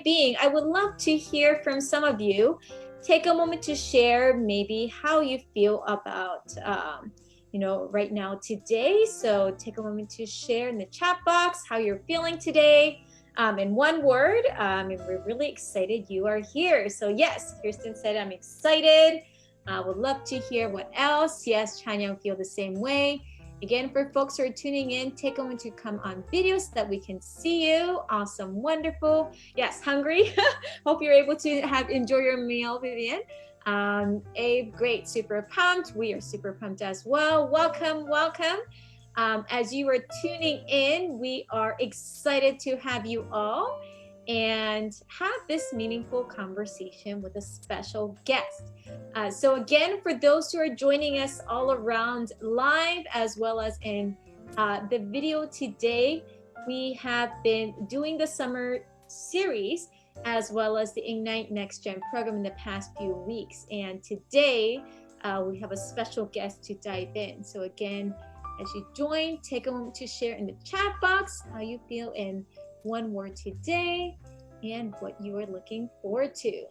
time being, I would love to hear from some of you. Take a moment to share maybe how you feel about, right now today. So take a moment to share in the chat box how you're feeling today. In one word, and we're really excited you are here. So yes, Kirsten said, I'm excited. Would love to hear what else. Yes, Chanyang feel the same way. Again, for folks who are tuning in, take a moment to come on video so that we can see you. Awesome, wonderful. Yes, hungry. Hope you're able to enjoy your meal, Vivian. Abe, great, super pumped. We are super pumped as well. Welcome, welcome. As you are tuning in, we are excited to have you all and have this meaningful conversation with a special guest. So again, for those who are joining us all around live as well as in the video today, we have been doing the summer series as well as the IgniteNextGen program in the past few weeks. And today we have a special guest to dive in. So again, as you join, take a moment to share in the chat box how you feel in one word today and what you are looking forward to.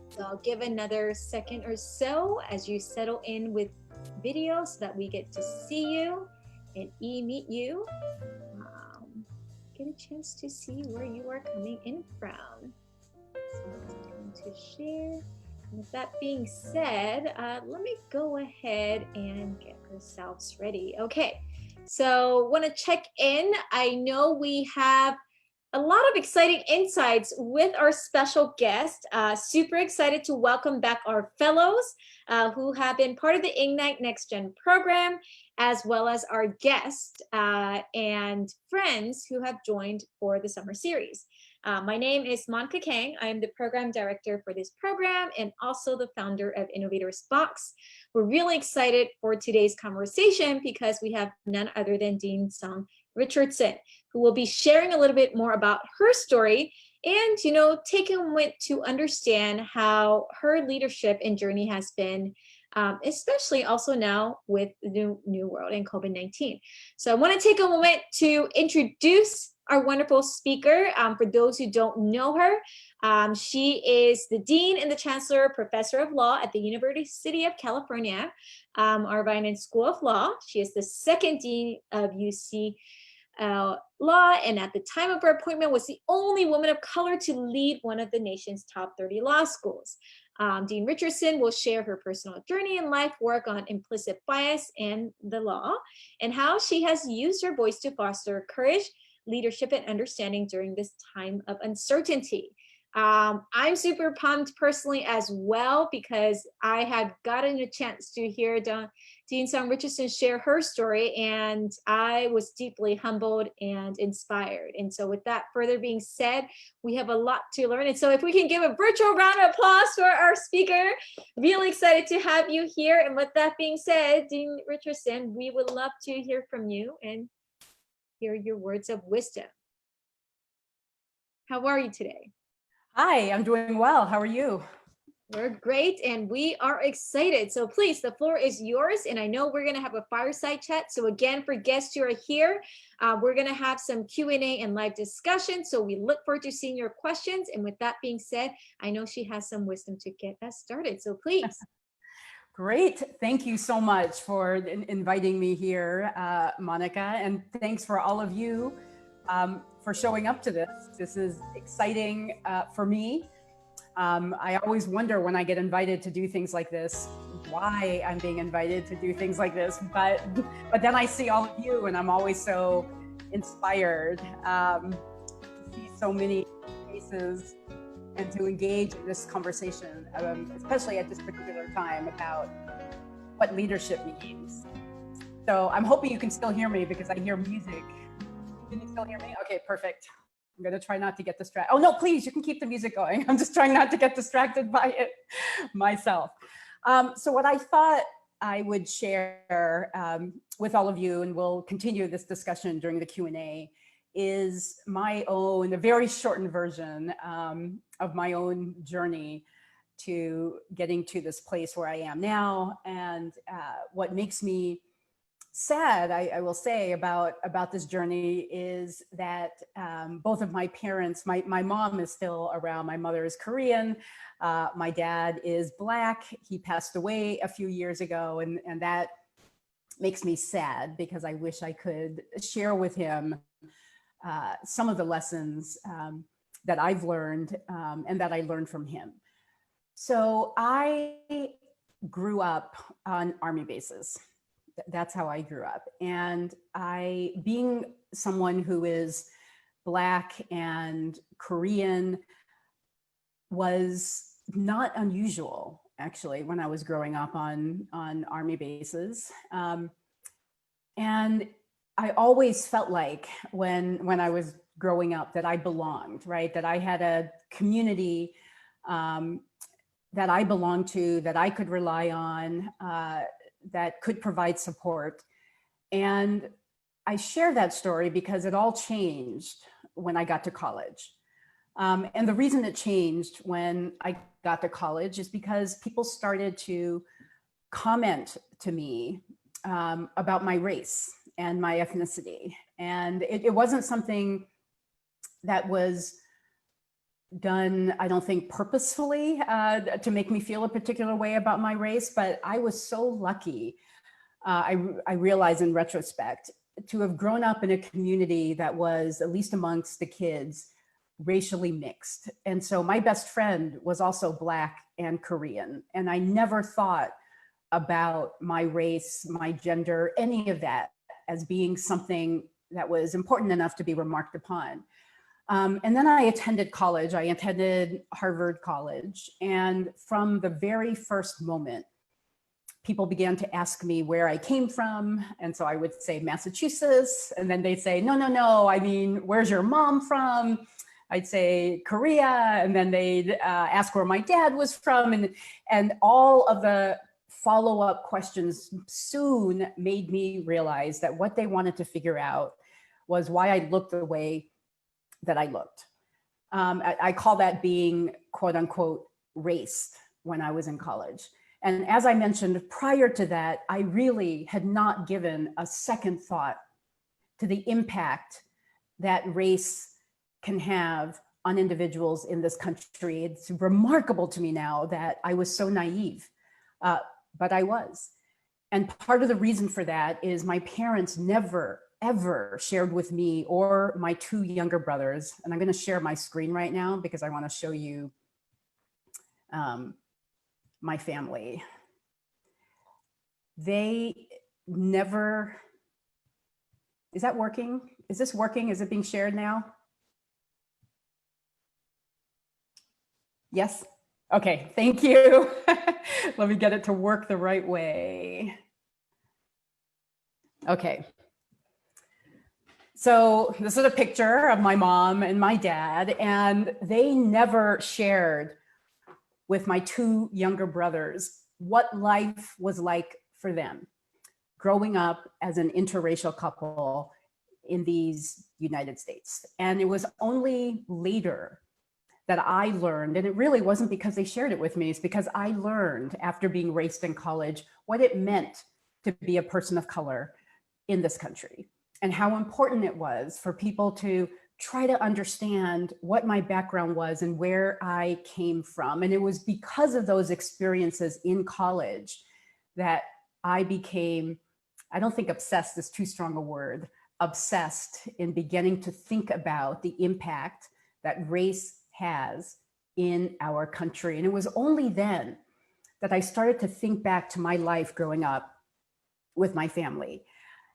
So I'll give another second or so as you settle in with video so that we get to see you and meet you. Get a chance to see where you are coming in from. So I'm going to share. And with that being said, let me go ahead and get ourselves ready. Okay, so want to check in. I know we have a lot of exciting insights with our special guest. Super excited to welcome back our fellows who have been part of the IgniteNextGen program, as well as our guests and friends who have joined for the summer series. My name is Monica Kang. I am the program director for this program and also the founder of Innovators Box. We're really excited for today's conversation because we have none other than Dean Song Richardson, who will be sharing a little bit more about her story and, taking a moment to understand how her leadership and journey has been, especially also now with the new world and COVID-19. So I want to take a moment to introduce our wonderful speaker. For those who don't know her, she is the Dean and the Chancellor, Professor of Law at the University of California, Irvine School of Law. She is the second Dean of UCI Law, and at the time of her appointment was the only woman of color to lead one of the nation's top 30 law schools. Dean Richardson will share her personal journey and life work on implicit bias and the law, and how she has used her voice to foster courage, leadership, and understanding during this time of uncertainty. I'm super pumped personally as well because I had gotten a chance to hear Dean Song Richardson share her story, and I was deeply humbled and inspired. And so with that further being said, we have a lot to learn. And so if we can give a virtual round of applause for our speaker, really excited to have you here. And with that being said, Dean Richardson, we would love to hear from you and hear your words of wisdom. How are you today? Hi, I'm doing well. How are you? We're great and we are excited. So please, the floor is yours. And I know we're going to have a fireside chat. So again, for guests who are here, we're going to have some Q&A and live discussion. So we look forward to seeing your questions. And with that being said, I know she has some wisdom to get us started. So please. Great. Thank you so much for inviting me here, Monica. And thanks for all of you for showing up to this. This is exciting for me. I always wonder when I get invited to do things like this, why I'm being invited to do things like this. But then I see all of you and I'm always so inspired to see so many faces and to engage in this conversation, especially at this particular time about what leadership means. So I'm hoping you can still hear me because I hear music. Can you still hear me? Okay, perfect. I'm going to try not to get distracted. Oh, no, please, you can keep the music going. I'm just trying not to get distracted by it myself. So what I thought I would share with all of you, and we'll continue this discussion during the Q&A, is my own, a very shortened version of my own journey to getting to this place where I am now, and what makes me sad, I will say, about this journey is that both of my parents, my mom is still around. My mother is Korean. My dad is Black. He passed away a few years ago, and that makes me sad because I wish I could share with him some of the lessons that I've learned and that I learned from him. So I grew up on Army bases. That's how I grew up. And being someone who is Black and Korean, was not unusual, actually, when I was growing up on Army bases. And I always felt like when I was growing up that I belonged, right? That I had a community that I belonged to, that I could rely on, that could provide support. And I share that story because it all changed when I got to college. And the reason it changed when I got to college is because people started to comment to me about my race and my ethnicity. And it wasn't something that was done, I don't think, purposefully to make me feel a particular way about my race, but I was so lucky, I realize in retrospect, to have grown up in a community that was, at least amongst the kids, racially mixed. And so my best friend was also Black and Korean, and I never thought about my race, my gender, any of that as being something that was important enough to be remarked upon. And then I attended college. I attended Harvard College. And from the very first moment, people began to ask me where I came from. And so I would say Massachusetts. And then they'd say, no, I mean, where's your mom from? I'd say Korea. And then they'd ask where my dad was from. And all of the follow-up questions soon made me realize that what they wanted to figure out was why I looked the way that I looked. I call that being, quote unquote, raced when I was in college. And as I mentioned, prior to that, I really had not given a second thought to the impact that race can have on individuals in this country. It's remarkable to me now that I was so naive, but I was. And part of the reason for that is my parents never, ever shared with me or my two younger brothers. And I'm going to share my screen right now because I want to show you my family. They never, is that working? Is this working? Is it being shared now? Yes? Okay, thank you. Let me get it to work the right way. Okay. So this is a picture of my mom and my dad, and they never shared with my two younger brothers what life was like for them growing up as an interracial couple in these United States. And it was only later that I learned, and it really wasn't because they shared it with me, it's because I learned after being raised in college what it meant to be a person of color in this country, and how important it was for people to try to understand what my background was and where I came from. And it was because of those experiences in college that I became, I don't think obsessed is too strong a word, obsessed in beginning to think about the impact that race has in our country. And it was only then that I started to think back to my life growing up with my family.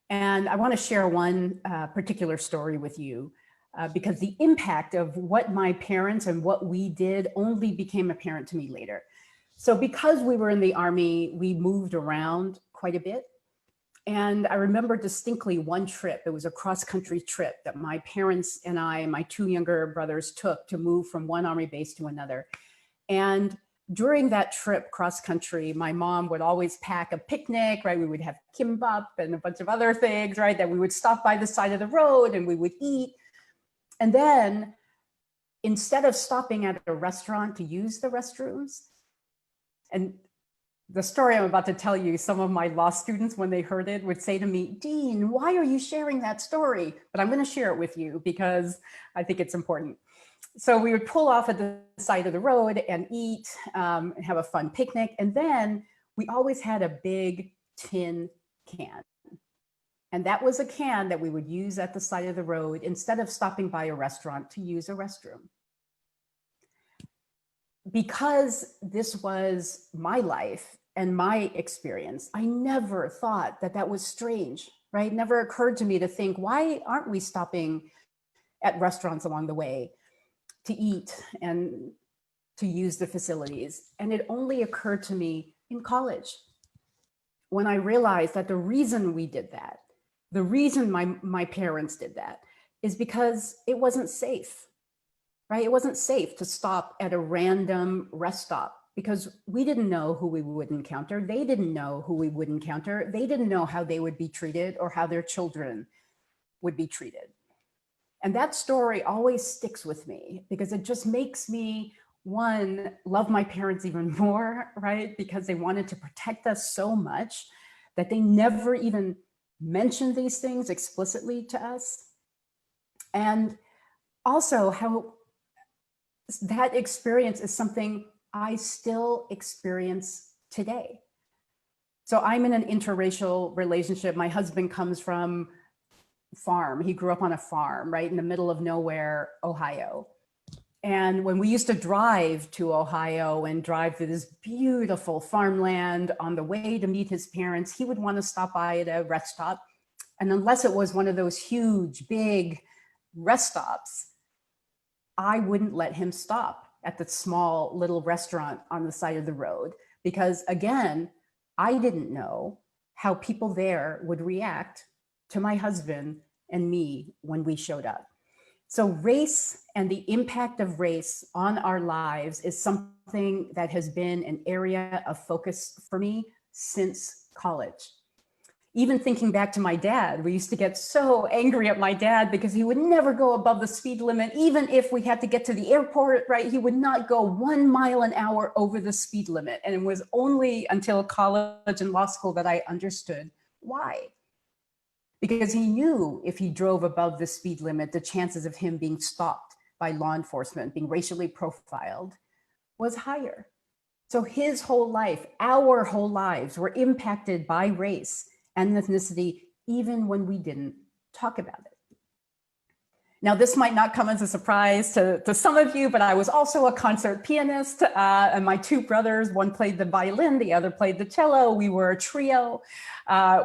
And I want to share one particular story with you because the impact of what my parents and what we did only became apparent to me later. So because we were in the Army, we moved around quite a bit. And I remember distinctly one trip. It was a cross-country trip that my parents and I and my two younger brothers took to move from one Army base to another. And during that trip cross-country, my mom would always pack a picnic, right? We would have kimbap and a bunch of other things, right? That we would stop by the side of the road and we would eat. And then instead of stopping at a restaurant to use the restrooms, and the story I'm about to tell you, some of my law students, when they heard it, would say to me, Dean, why are you sharing that story? But I'm going to share it with you because I think it's important. So we would pull off at the side of the road and eat, and have a fun picnic. And then we always had a big tin can. And that was a can that we would use at the side of the road instead of stopping by a restaurant to use a restroom. Because this was my life and my experience, I never thought that that was strange, right? It never occurred to me to think, why aren't we stopping at restaurants along the way to eat and to use the facilities? And it only occurred to me in college when I realized that the reason we did that, the reason my parents did that, is because it wasn't safe. Right? It wasn't safe to stop at a random rest stop because we didn't know who we would encounter. They didn't know who we would encounter. They didn't know how they would be treated or how their children would be treated. And that story always sticks with me because it just makes me, one, love my parents even more, right? Because they wanted to protect us so much that they never even mentioned these things explicitly to us. And also how that experience is something I still experience today. So I'm in an interracial relationship. My husband comes from farm. He grew up on a farm right in the middle of nowhere, Ohio. And when we used to drive to Ohio and drive through this beautiful farmland on the way to meet his parents, he would want to stop by at a rest stop. And unless it was one of those huge, big rest stops, I wouldn't let him stop at the small little restaurant on the side of the road because, again, I didn't know how people there would react to my husband and me when we showed up. So race and the impact of race on our lives is something that has been an area of focus for me since college. Even thinking back to my dad, we used to get so angry at my dad because he would never go above the speed limit. Even if we had to get to the airport, right? He would not go 1 mile an hour over the speed limit. And it was only until college and law school that I understood why. Because he knew if he drove above the speed limit, the chances of him being stopped by law enforcement, being racially profiled, was higher. So his whole life, our whole lives were impacted by race and ethnicity, even when we didn't talk about it. Now, this might not come as a surprise to some of you, but I was also a concert pianist, and my two brothers, one played the violin, the other played the cello. We were a trio.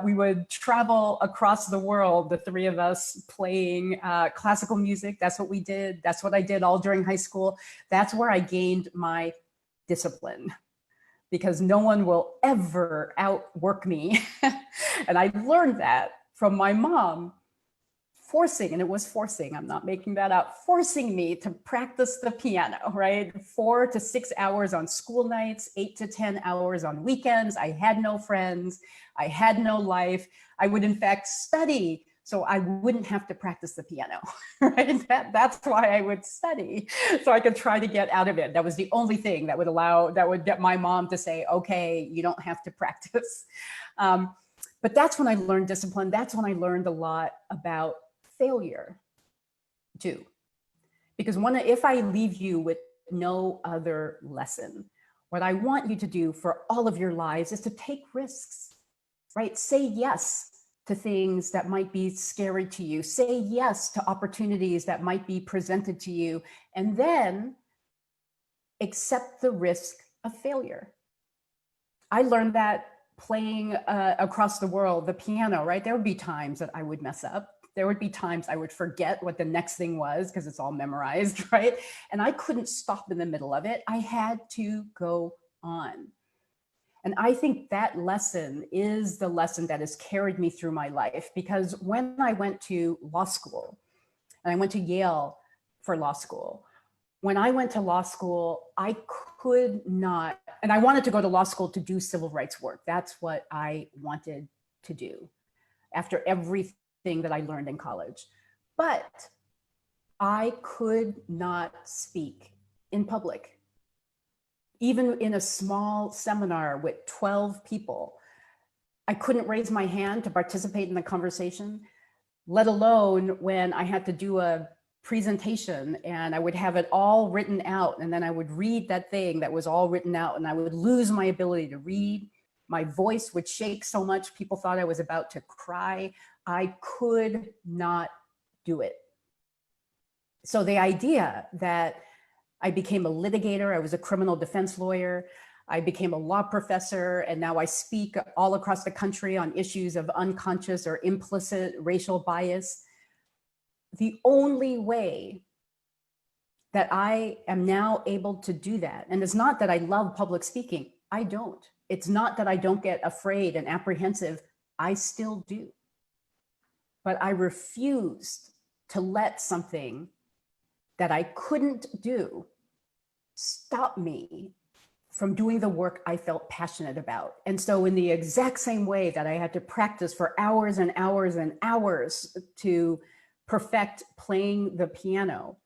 We would travel across the world, the three of us playing classical music. That's what we did. That's what I did all during high school. That's where I gained my discipline, because no one will ever outwork me. And I learned that from my mom forcing, and it was forcing, I'm not making that up, forcing me to practice the piano, right? 4 to 6 hours on school nights, 8 to 10 hours on weekends. I had no friends. I had no life. I would in fact study so I wouldn't have to practice the piano, right? That's why I would study, so I could try to get out of it. That was the only thing that would get my mom to say, okay, you don't have to practice. But that's when I learned discipline. That's when I learned a lot about failure too. Because if I leave you with no other lesson, what I want you to do for all of your lives is to take risks, right? Say yes to things that might be scary to you. Say yes to opportunities that might be presented to you, and then accept the risk of failure. I learned that playing across the world, the piano, right? There would be times that I would mess up. There would be times I would forget what the next thing was because it's all memorized, right? And I couldn't stop in the middle of it. I had to go on. And I think that lesson is the lesson that has carried me through my life, because when I went to law school, and I went to Yale for law school, when I went to law school, I could not, and I wanted to go to law school to do civil rights work. That's what I wanted to do after everything that I learned in college. But I could not speak in public. even in a small seminar with 12 people, I couldn't raise my hand to participate in the conversation, let alone when I had to do a presentation and I would have it all written out, and then I would read that thing that was all written out, and I would lose my ability to read. My voice would shake so much people thought I was about to cry. I could not do it. So the idea that I became a litigator, I was a criminal defense lawyer, I became a law professor, and now I speak all across the country on issues of unconscious or implicit racial bias. The only way that I am now able to do that, and it's not that I love public speaking, I don't. It's not that I don't get afraid and apprehensive, I still do. But I refused to let something that I couldn't do stop me from doing the work I felt passionate about. And so in the exact same way that I had to practice for hours and hours and hours to perfect playing the piano,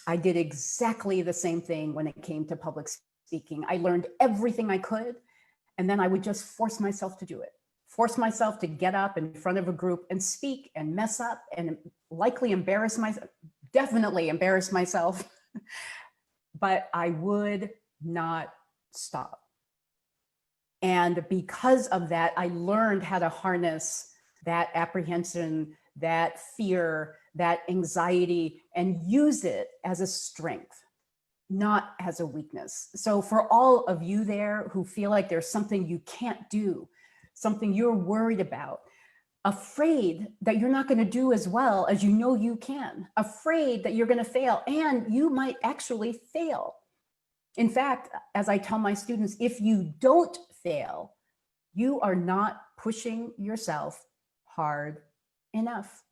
I did exactly the same thing when it came to public speaking. I learned everything I could, and then I would just force myself to do it. Force myself to get up in front of a group and speak and mess up and likely embarrass myself, definitely embarrass myself, but I would not stop. And because of that, I learned how to harness that apprehension, that fear, that anxiety, and use it as a strength, not as a weakness. So for all of you there who feel like there's something you can't do, something you're worried about, afraid that you're not going to do as well as you know you can, afraid that you're going to fail, and you might actually fail. In fact, as I tell my students, if you don't fail, you are not pushing yourself hard enough.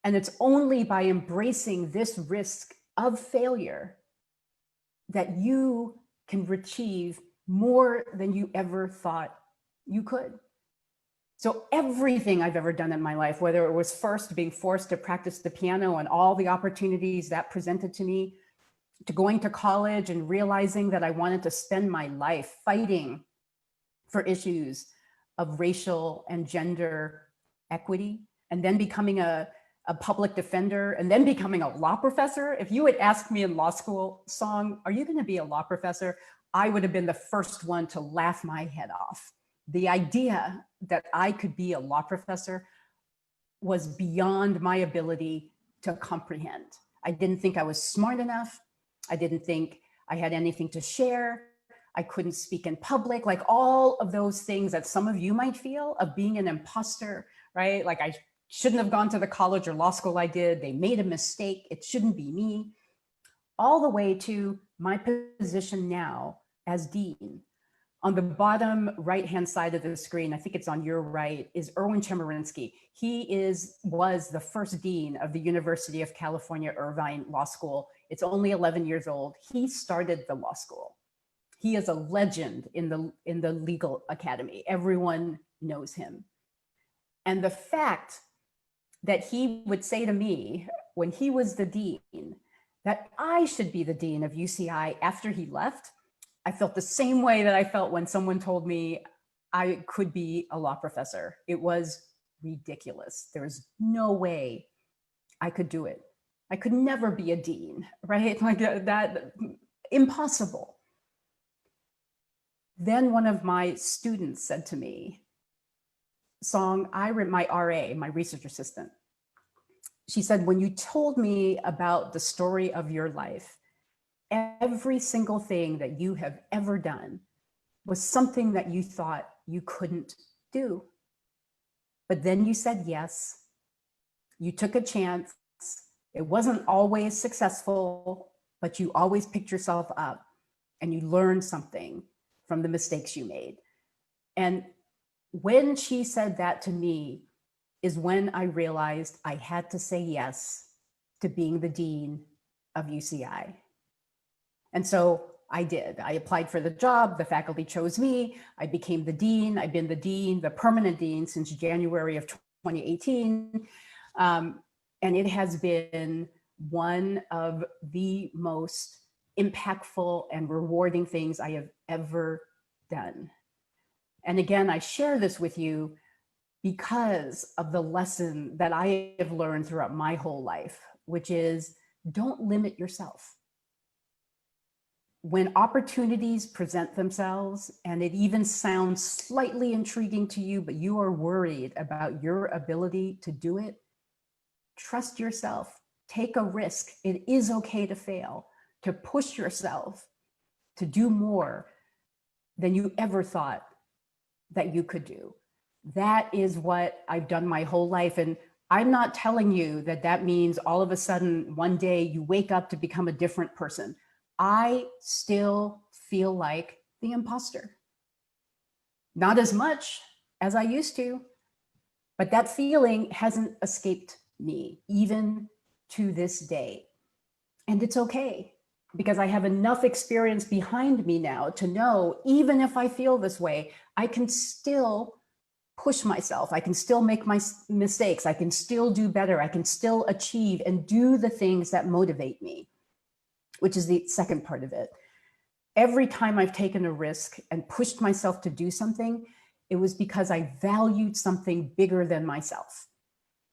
And it's only by embracing this risk of failure that you can achieve more than you ever thought you could. So everything I've ever done in my life, whether it was first being forced to practice the piano and all the opportunities that presented to me, to going to college and realizing that I wanted to spend my life fighting for issues of racial and gender equity, and then becoming a public defender, and then becoming a law professor. If you had asked me in law school, Song, are you going to be a law professor? I would have been the first one to laugh my head off. The idea that I could be a law professor was beyond my ability to comprehend. I didn't think I was smart enough. I didn't think I had anything to share. I couldn't speak in public, like all of those things that some of you might feel of being an imposter, right? Like I shouldn't have gone to the college or law school I did. They made a mistake. It shouldn't be me. All the way to my position now as dean. On the bottom right-hand side of the screen, I think it's on your right, is Erwin Chemerinsky. He was the first dean of the University of California, Irvine Law School. It's only 11 years old. He started the law school. He is a legend in the legal academy. Everyone knows him. And the fact that he would say to me when he was the dean, that I should be the dean of UCI after he left, I felt the same way that I felt when someone told me I could be a law professor. It was ridiculous. There was no way I could do it. I could never be a dean, right? Like that, impossible. Then one of my students said to me, Song, my RA, my research assistant, she said, when you told me about the story of your life, every single thing that you have ever done was something that you thought you couldn't do. But then you said yes, you took a chance. It wasn't always successful, but you always picked yourself up and you learned something from the mistakes you made. And when she said that to me is when I realized I had to say yes to being the dean of UCI. And so I did. I applied for the job. The faculty chose me. I became the dean. I've been the dean, the permanent dean, since January of 2018. And it has been one of the most impactful and rewarding things I have ever done. And again, I share this with you because of the lesson that I have learned throughout my whole life, which is don't limit yourself. When opportunities present themselves, and it even sounds slightly intriguing to you, but you are worried about your ability to do it, trust yourself, take a risk. It is okay to fail, to push yourself to do more than you ever thought that you could do. That is what I've done my whole life. And I'm not telling you that that means all of a sudden one day you wake up to become a different person. I still feel like the imposter. Not as much as I used to, but that feeling hasn't escaped me, even to this day. And it's okay, because I have enough experience behind me now to know, even if I feel this way, I can still push myself. I can still make my mistakes. I can still do better. I can still achieve and do the things that motivate me, which is the second part of it. Every time I've taken a risk and pushed myself to do something, it was because I valued something bigger than myself.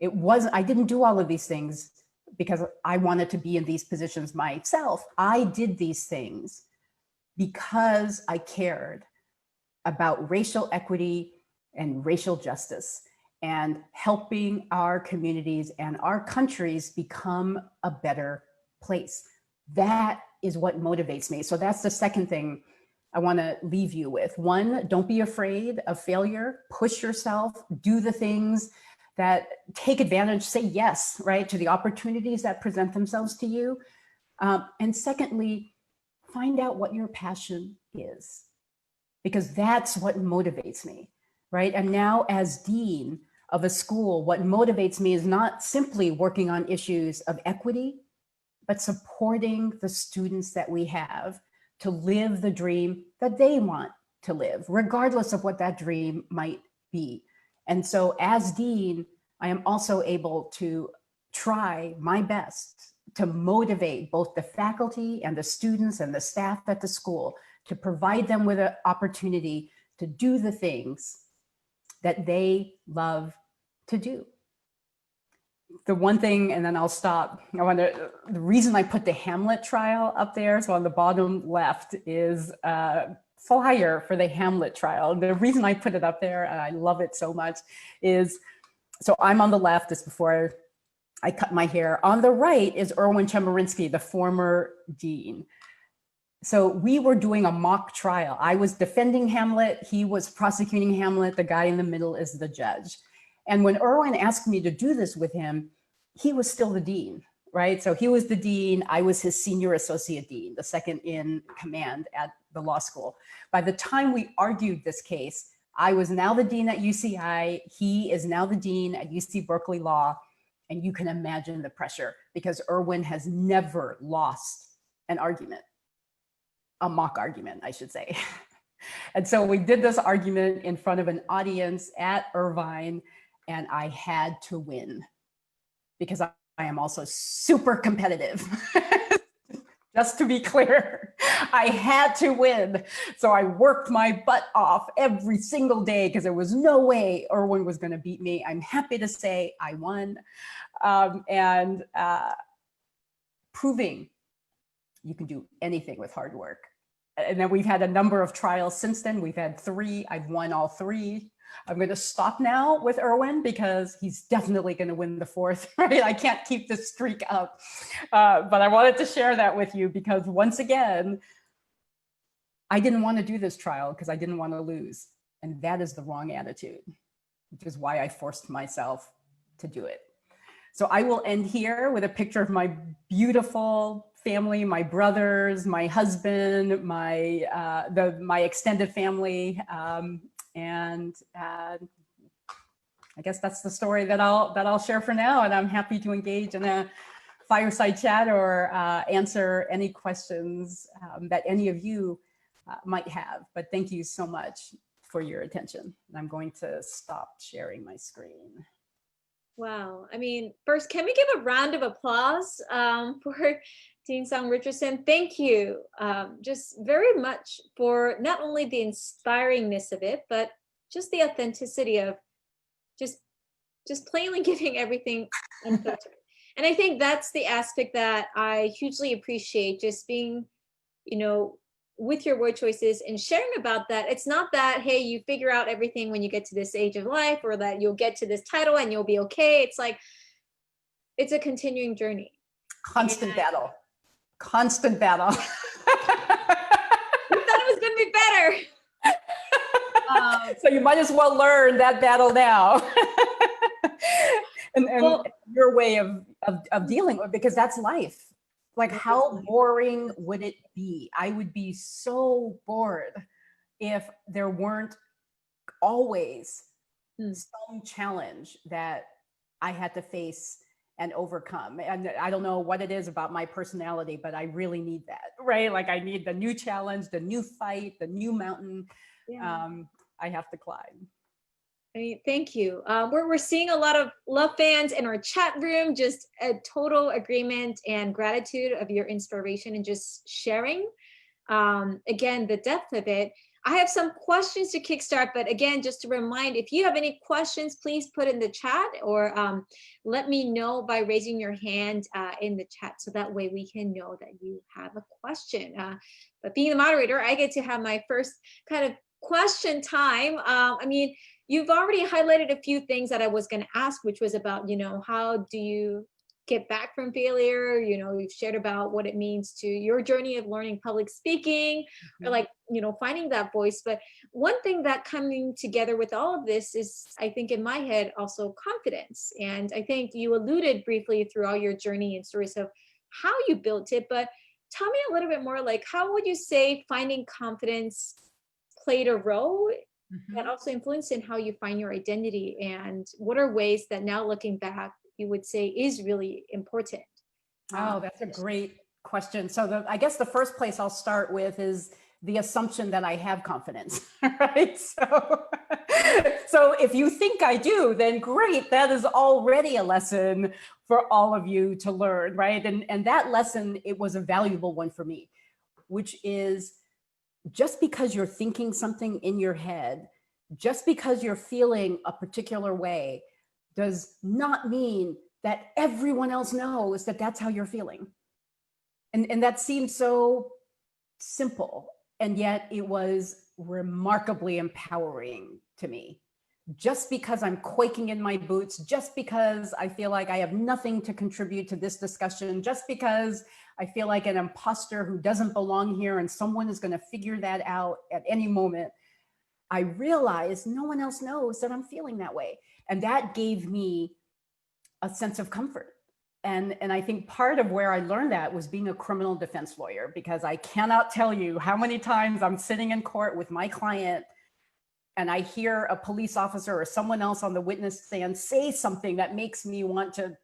I didn't do all of these things because I wanted to be in these positions myself. I did these things because I cared about racial equity and racial justice and helping our communities and our countries become a better place. That is what motivates me. So that's the second thing I want to leave you with. One, don't be afraid of failure. Push yourself, do the things that take advantage, say yes, right, to the opportunities that present themselves to you. And secondly, find out what your passion is, because that's what motivates me, right? And now as dean of a school, what motivates me is not simply working on issues of equity, but supporting the students that we have to live the dream that they want to live, regardless of what that dream might be. And so as dean, I am also able to try my best to motivate both the faculty and the students and the staff at the school to provide them with an opportunity to do the things that they love to do. The one thing, and then I'll stop, the reason I put the Hamlet trial up there, so on the bottom left is flyer for the Hamlet trial. The reason I put it up there, and I love it so much, is, so I'm on the left, it's before I cut my hair. On the right is Irwin Chemerinsky, the former dean. So we were doing a mock trial. I was defending Hamlet, he was prosecuting Hamlet, the guy in the middle is the judge. And when Irwin asked me to do this with him, he was still the dean, right? So he was the dean, I was his senior associate dean, the second in command at the law school. By the time we argued this case, I was now the dean at UCI, he is now the dean at UC Berkeley Law, and you can imagine the pressure because Irwin has never lost an argument, a mock argument, I should say. And so we did this argument in front of an audience at Irvine, and I had to win because I am also super competitive. Just to be clear, I had to win. So I worked my butt off every single day because there was no way Irwin was going to beat me. I'm happy to say I won. Proving you can do anything with hard work. And then we've had a number of trials since then. We've had 3. I've won all 3. I'm going to stop now with Irwin because he's definitely going to win the 4th, right? I can't keep this streak up. But I wanted to share that with you because once again, I didn't want to do this trial because I didn't want to lose. And that is the wrong attitude, which is why I forced myself to do it. So I will end here with a picture of my beautiful family, my brothers, my husband, my extended family. I guess that's the story that I'll share for now. And I'm happy to engage in a fireside chat or answer any questions that any of you might have. But thank you so much for your attention. I'm going to stop sharing my screen. Wow. I mean, first, can we give a round of applause for Dean Song Richardson, thank you just very much for not only the inspiringness of it, but just the authenticity of just plainly giving everything unfiltered. And I think that's the aspect that I hugely appreciate, just being, you know, with your word choices and sharing about that. It's not that, hey, you figure out everything when you get to this age of life, or that you'll get to this title and you'll be okay. It's like, it's a continuing journey. Constant battle. Constant battle. We thought it was going to be better. So you might as well learn that battle now. and well, your way of dealing with it, because that's life. Like, how boring would it be? I would be so bored if there weren't always some challenge that I had to face and overcome. And I don't know what it is about my personality, but I really need that, right? Like, I need the new challenge, the new fight, the new mountain. I have to climb. I mean, thank you. We're seeing a lot of love fans in our chat room, just a total agreement and gratitude of your inspiration and just sharing. Again, the depth of it. I have some questions to kickstart, but again, just to remind, if you have any questions, please put in the chat, or let me know by raising your hand in the chat, so that way we can know that you have a question. But being the moderator, I get to have my first kind of question time. I mean, you've already highlighted a few things that I was going to ask, which was about, how do you get back from failure? You've shared about what it means to your journey of learning public speaking, or like, finding that voice. But one thing that coming together with all of this is, I think in my head, also confidence. And I think you alluded briefly through all your journey and stories of how you built it, but tell me a little bit more, like, how would you say finding confidence played a role that also influenced in how you find your identity? And what are ways that now looking back, you would say is really important? Oh, that's a great question. So I guess the first place I'll start with is the assumption that I have confidence, right? So if you think I do, then great, that is already a lesson for all of you to learn, right? And that lesson, it was a valuable one for me, which is, just because you're thinking something in your head, just because you're feeling a particular way, does not mean that everyone else knows that that's how you're feeling. And that seems so simple, and yet it was remarkably empowering to me. Just because I'm quaking in my boots, just because I feel like I have nothing to contribute to this discussion, just because I feel like an imposter who doesn't belong here and someone is going to figure that out at any moment, I realized no one else knows that I'm feeling that way. And that gave me a sense of comfort. And I think part of where I learned that was being a criminal defense lawyer, because I cannot tell you how many times I'm sitting in court with my client and I hear a police officer or someone else on the witness stand say something that makes me want to,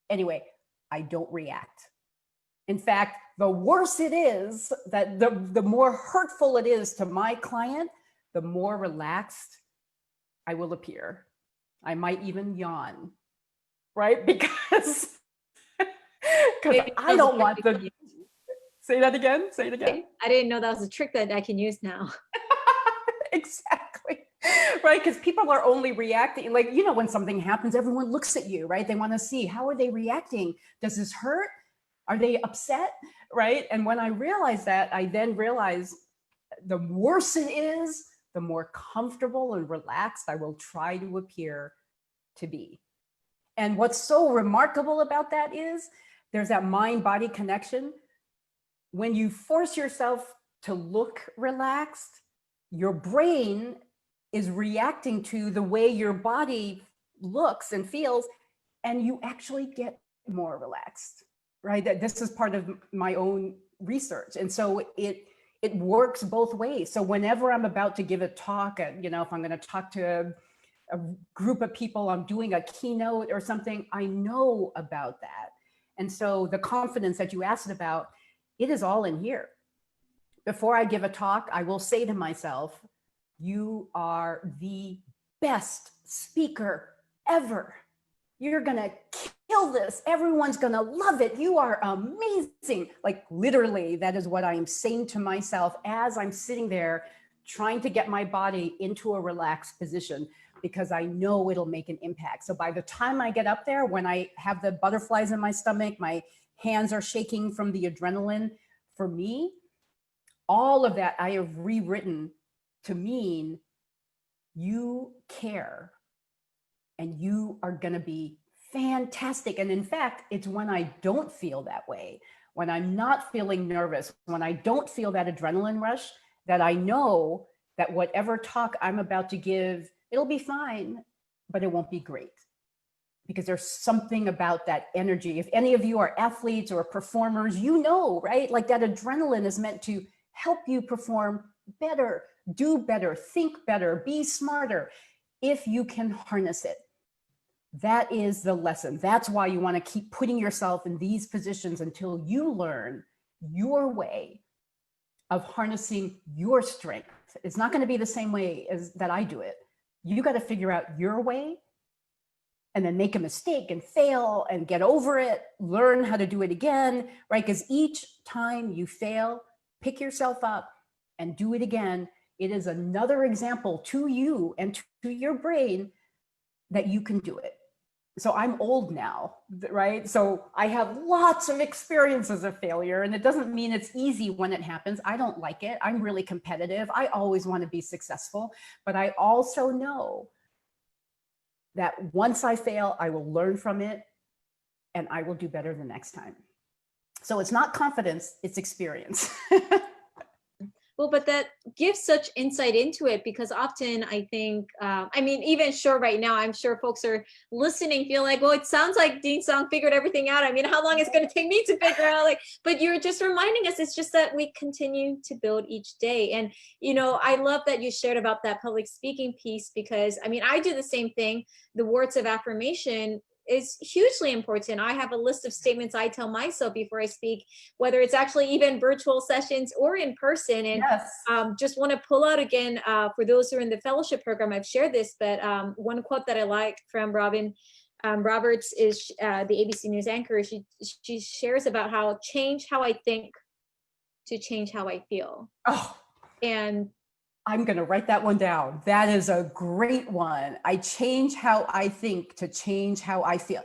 anyway, I don't react. In fact, the worse it is, that the more hurtful it is to my client, the more relaxed I will appear. I might even yawn, right? Because I don't want the, say that again, say it again. I didn't know that was a trick that I can use now. Exactly. Right. Because people are only reacting, like, when something happens, everyone looks at you, right? They want to see, how are they reacting? Does this hurt? Are they upset? Right. And when I realized that, I then realized the worse it is, the more comfortable and relaxed I will try to appear to be. And what's so remarkable about that is there's that mind-body connection. When you force yourself to look relaxed, your brain is reacting to the way your body looks and feels, and you actually get more relaxed, right? That this is part of my own research. And so it works both ways. So whenever I'm about to give a talk, if I'm going to talk to a group of people, I'm doing a keynote or something, I know about that. And so the confidence that you asked about, it is all in here. Before I give a talk, I will say to myself, you are the best speaker ever. You're going to kill this. Everyone's going to love it. You are amazing. Like literally, that is what I am saying to myself as I'm sitting there trying to get my body into a relaxed position, because I know it'll make an impact. So by the time I get up there, when I have the butterflies in my stomach, my hands are shaking from the adrenaline, for me, all of that I have rewritten to mean you care and you are going to be fantastic. And in fact, it's when I don't feel that way, when I'm not feeling nervous, when I don't feel that adrenaline rush, that I know that whatever talk I'm about to give, it'll be fine, but it won't be great. Because there's something about that energy. If any of you are athletes or performers, you know, right? Like that adrenaline is meant to help you perform better, do better, think better, be smarter, if you can harness it. That is the lesson. That's why you want to keep putting yourself in these positions until you learn your way of harnessing your strength. It's not going to be the same way as that I do it. You got to figure out your way and then make a mistake and fail and get over it, learn how to do it again, right? Because each time you fail, pick yourself up and do it again. It is another example to you and to your brain that you can do it. So I'm old now, right? So I have lots of experiences of failure, and it doesn't mean it's easy when it happens. I don't like it. I'm really competitive. I always want to be successful, but I also know that once I fail, I will learn from it and I will do better the next time. So it's not confidence, it's experience. Well, but that gives such insight into it, because often I think, I mean, even sure right now, I'm sure folks are listening, feel like, well, it sounds like Dean Song figured everything out. I mean, how long is it going to take me to figure out? Like, but you're just reminding us, it's just that we continue to build each day. And, you know, I love that you shared about that public speaking piece, because I mean, I do the same thing. The words of affirmation is hugely important. I have a list of statements I tell myself before I speak, whether it's actually even virtual sessions or in person. And yes. Just want to pull out again, for those who are in the fellowship program, I've shared this, but one quote that I like from Robin Roberts is the ABC News anchor. She shares about how change how I think to change how I feel. Oh, and I'm going to write that one down. That is a great one. I change how I think to change how I feel.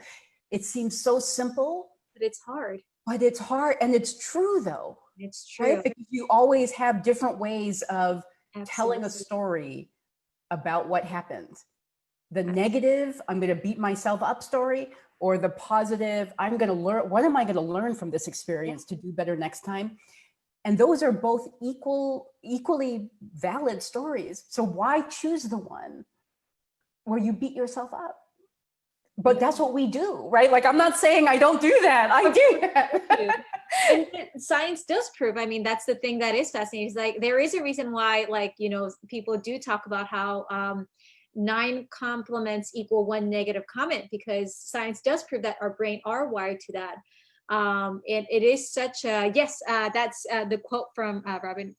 It seems so simple, but it's hard. But it's hard. And it's true, though. It's true. Right? Because you always have different ways of Absolutely. telling a story about what happened. The negative, I'm going to beat myself up story, or the positive, I'm going to learn, what am I going to learn from this experience to do better next time? And those are both equally valid stories. So why choose the one where you beat yourself up? But that's what we do, right? Like, I'm not saying I don't do that. I do that. And science does prove, I mean, that's the thing that is fascinating. Is like, there is a reason why, like, you know, people do talk about how 9 compliments equal 1 negative comment, because science does prove that our brain are wired to that. And it is such a, yes, that's the quote from Robin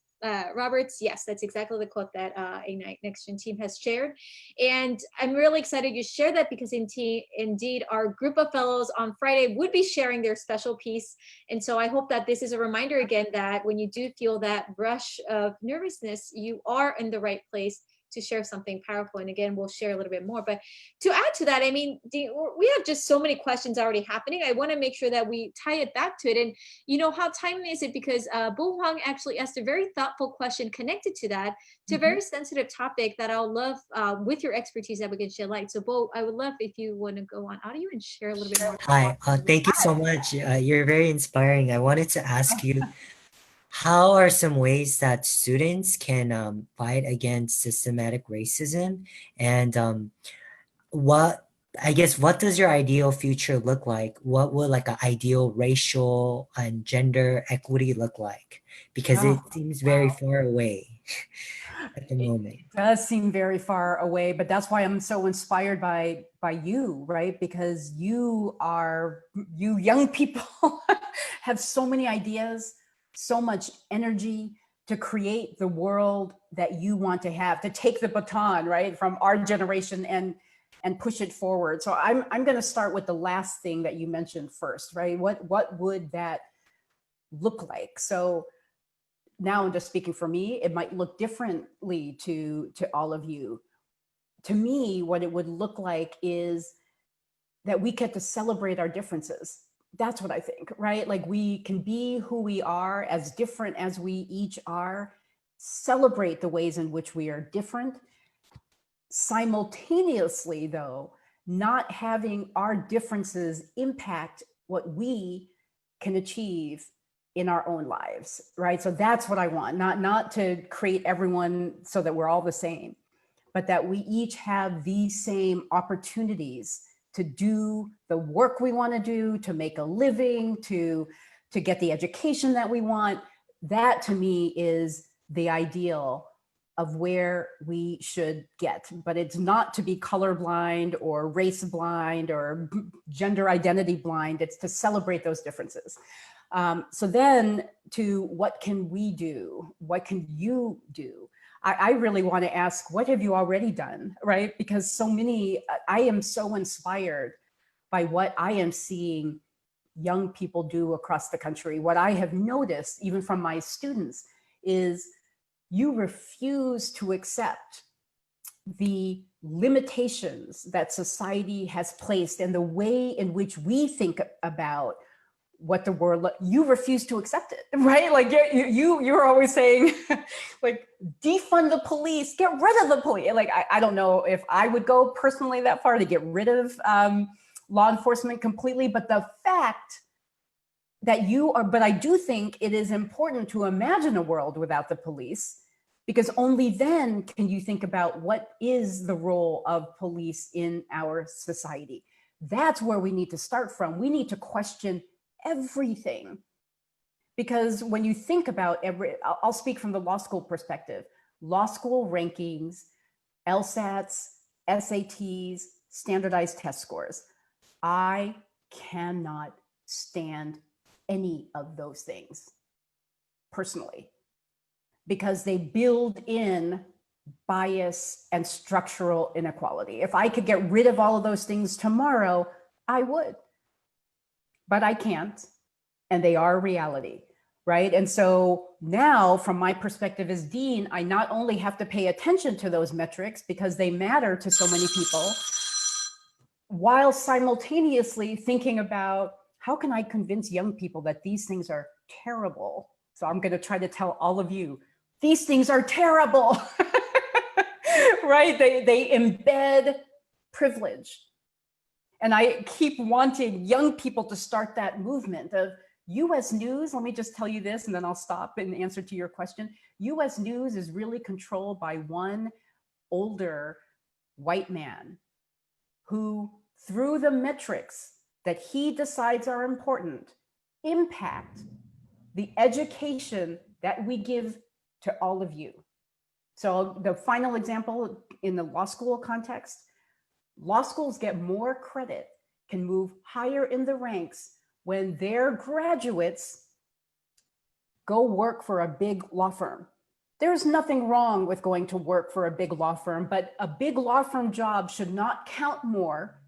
Roberts. Yes, that's exactly the quote that IgniteNextGen team has shared. And I'm really excited you shared that, because indeed our group of fellows on Friday would be sharing their special piece. And so I hope that this is a reminder again, that when you do feel that rush of nervousness, you are in the right place to share something powerful. And again, we'll share a little bit more. But to add to that, I mean, we have just so many questions already happening. I want to make sure that we tie it back to it. And you know, how timely is it? Because Bo Huang actually asked a very thoughtful question connected to that, to a very sensitive topic that I'll love with your expertise that we can shed light. So Bo, I would love if you want to go on audio and share a little bit more. Hi, thank you so much. You're very inspiring. I wanted to ask you, how are some ways that students can fight against systematic racism? And what does your ideal future look like? What would like an ideal racial and gender equity look like? Because it seems very far away at the moment. It does seem very far away, but that's why I'm so inspired by you, right? Because you young people have so many ideas, so much energy to create the world that you want to have, to take the baton, right, from our generation and and push it forward. So I'm going to start with the last thing that you mentioned first, right? What would that look like? So now I'm just speaking for me, it might look differently to all of you. To me, what it would look like is that we get to celebrate our differences. That's what I think, right? Like we can be who we are, as different as we each are, celebrate the ways in which we are different. Simultaneously, though, not having our differences impact what we can achieve in our own lives, right? So that's what I want, not to create everyone so that we're all the same, but that we each have these same opportunities to do the work we want to do, to make a living, to get the education that we want. That to me is the ideal of where we should get, but it's not to be colorblind or race blind or gender identity blind. It's to celebrate those differences. So then to what can we do? What can you do? I really want to ask, what have you already done, right? Because so many, I am so inspired by what I am seeing young people do across the country. What I have noticed, even from my students, is you refuse to accept the limitations that society has placed and the way in which we think about what the world, you refuse to accept it, right? Like you're always saying, like, defund the police, get rid of the police. Like, I don't know if I would go personally that far to get rid of law enforcement completely, but the fact that you are, but I do think it is important to imagine a world without the police, because only then can you think about what is the role of police in our society. That's where we need to start from. We need to question everything. Because when you think about I'll speak from the law school perspective, law school rankings, LSATs, SATs, standardized test scores. I cannot stand any of those things personally, because they build in bias and structural inequality. If I could get rid of all of those things tomorrow, I would. But I can't, and they are reality, right? And so now, from my perspective as dean, I not only have to pay attention to those metrics because they matter to so many people, while simultaneously thinking about how can I convince young people that these things are terrible? So I'm going to try to tell all of you, these things are terrible, right? They embed privilege. And I keep wanting young people to start that movement of US News. Let me just tell you this, and then I'll stop in answer to your question. US News is really controlled by one older white man who, through the metrics that he decides are important, impact the education that we give to all of you. So the final example in the law school context, law schools get more credit, can move higher in the ranks when their graduates go work for a big law firm. There's nothing wrong with going to work for a big law firm, but a big law firm job should not count more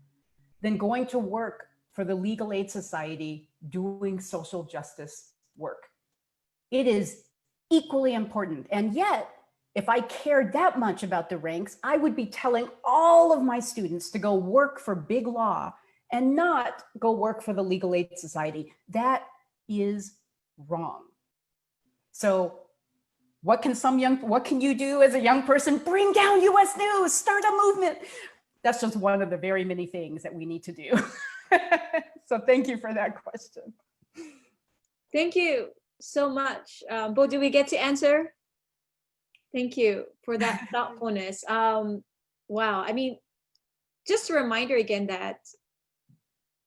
than going to work for the Legal Aid Society doing social justice work. It is equally important. And yet, if I cared that much about the ranks, I would be telling all of my students to go work for big law and not go work for the Legal Aid Society. That is wrong. So what can you do as a young person? Bring down US News, start a movement. That's just one of the very many things that we need to do. So thank you for that question. Thank you so much. Bo, do we get to answer? Thank you for that thoughtfulness. Wow. I mean, just a reminder again that